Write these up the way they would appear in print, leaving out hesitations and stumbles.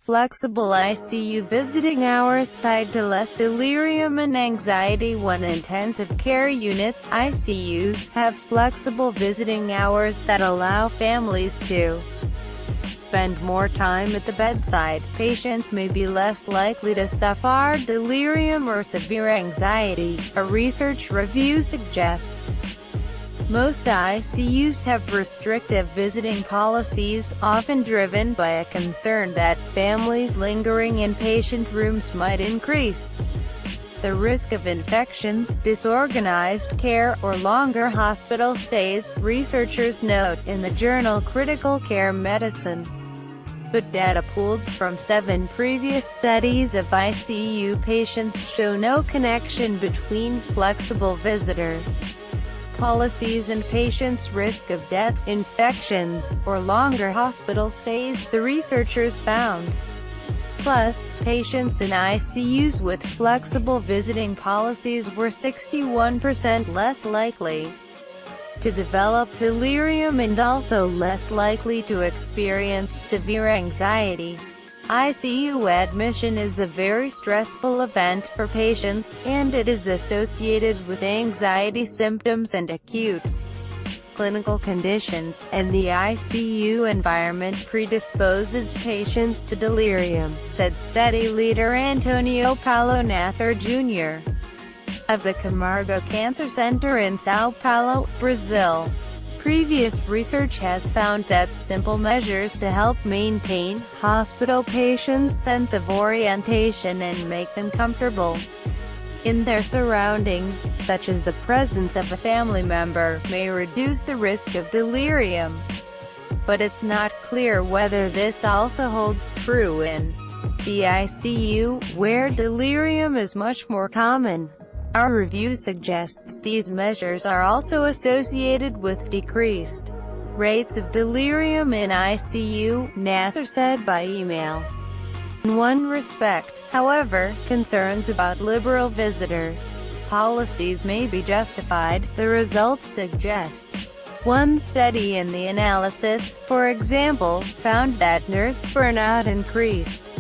flexible ICU visiting hours tied to less delirium and anxiety. When intensive care units (ICUs) have flexible visiting hours that allow families to spend more time at the bedside, patients may be less likely to suffer delirium or severe anxiety, a research review suggests. Most ICUs have restrictive visiting policies, often driven by a concern that families lingering in patient rooms might increase the risk of infections, disorganized care, or longer hospital stays, researchers note in the journal Critical Care Medicine. But data pooled from 7 previous studies of ICU patients show no connection between flexible visitor policies and patients' risk of death, infections, or longer hospital stays, the researchers found. Plus, patients in ICUs with flexible visiting policies were 61% less likely to develop delirium and also less likely to experience severe anxiety. ICU admission is a very stressful event for patients, and it is associated with anxiety symptoms and acute clinical conditions, and the ICU environment predisposes patients to delirium, said study leader Antonio Paulo Nasser Jr. of the Camargo Cancer Center in São Paulo, Brazil. Previous research has found that simple measures to help maintain hospital patients' sense of orientation and make them comfortable in their surroundings, such as the presence of a family member, may reduce the risk of delirium. But it's not clear whether this also holds true in the ICU, where delirium is much more common. Our review suggests these measures are also associated with decreased rates of delirium in ICU, Nasser said by email. In one respect, however, concerns about liberal visitor policies may be justified, the results suggest. One study in the analysis, for example, found that nurse burnout increased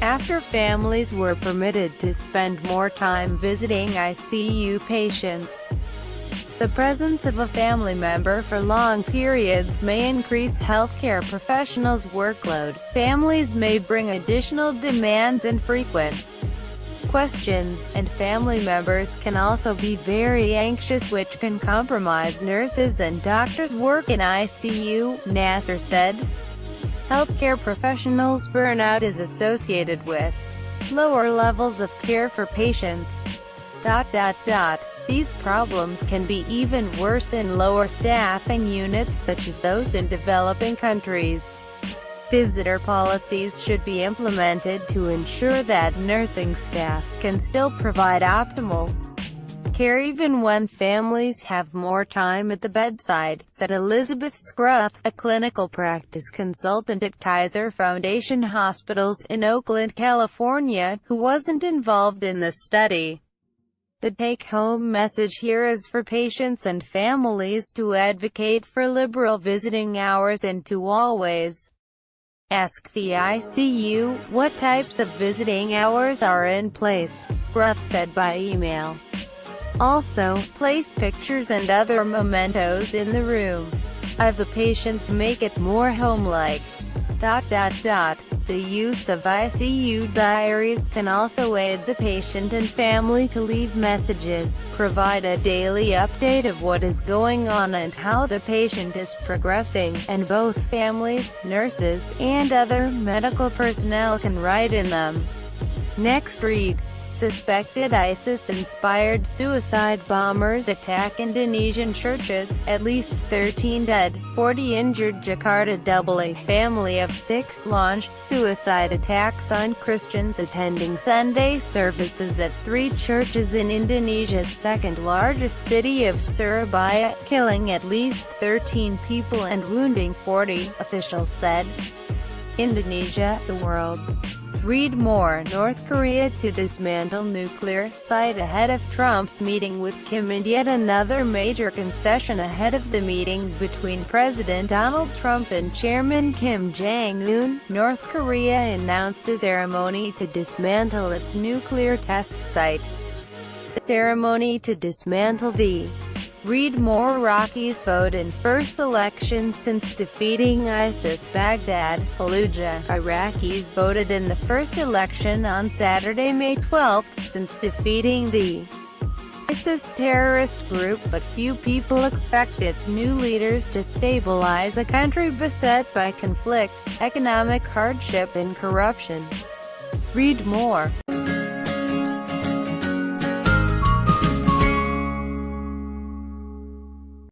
after families were permitted to spend more time visiting ICU patients. The presence of a family member for long periods may increase healthcare professionals' workload. Families may bring additional demands and frequent questions, and family members can also be very anxious, which can compromise nurses' and doctors' work in ICU, Nasser said. Healthcare professionals' burnout is associated with lower levels of care for patients. These problems can be even worse in lower staffing units such as those in developing countries. Visitor policies should be implemented to ensure that nursing staff can still provide optimal care even when families have more time at the bedside, said Elizabeth Scruff, a clinical practice consultant at Kaiser Foundation Hospitals in Oakland, California, who wasn't involved in the study. The take-home message here is for patients and families to advocate for liberal visiting hours and to always ask the ICU what types of visiting hours are in place, Scruff said by email. Also, place pictures and other mementos in the room of the patient to make it more home-like. The use of ICU diaries can also aid the patient and family to leave messages, provide a daily update of what is going on and how the patient is progressing, and both families, nurses, and other medical personnel can write in them. Next read. Suspected ISIS-inspired suicide bombers attack Indonesian churches, at least 13 dead, 40 injured. Jakarta. A family of 6 launched suicide attacks on Christians attending Sunday services at 3 churches in Indonesia's second-largest city of Surabaya, killing at least 13 people and wounding 40, officials said. Indonesia, the world's Read more. North Korea to dismantle nuclear site ahead of Trump's meeting with Kim, and yet another major concession ahead of the meeting between President Donald Trump and Chairman Kim Jong-un. North Korea announced a ceremony to dismantle its nuclear test site. The ceremony to dismantle the Read more. Rockies vote in first election since defeating ISIS. Baghdad, Fallujah. Iraqis voted in the first election on Saturday, May 12, since defeating the ISIS terrorist group, but few people expect its new leaders to stabilize a country beset by conflicts, economic hardship and corruption. Read more.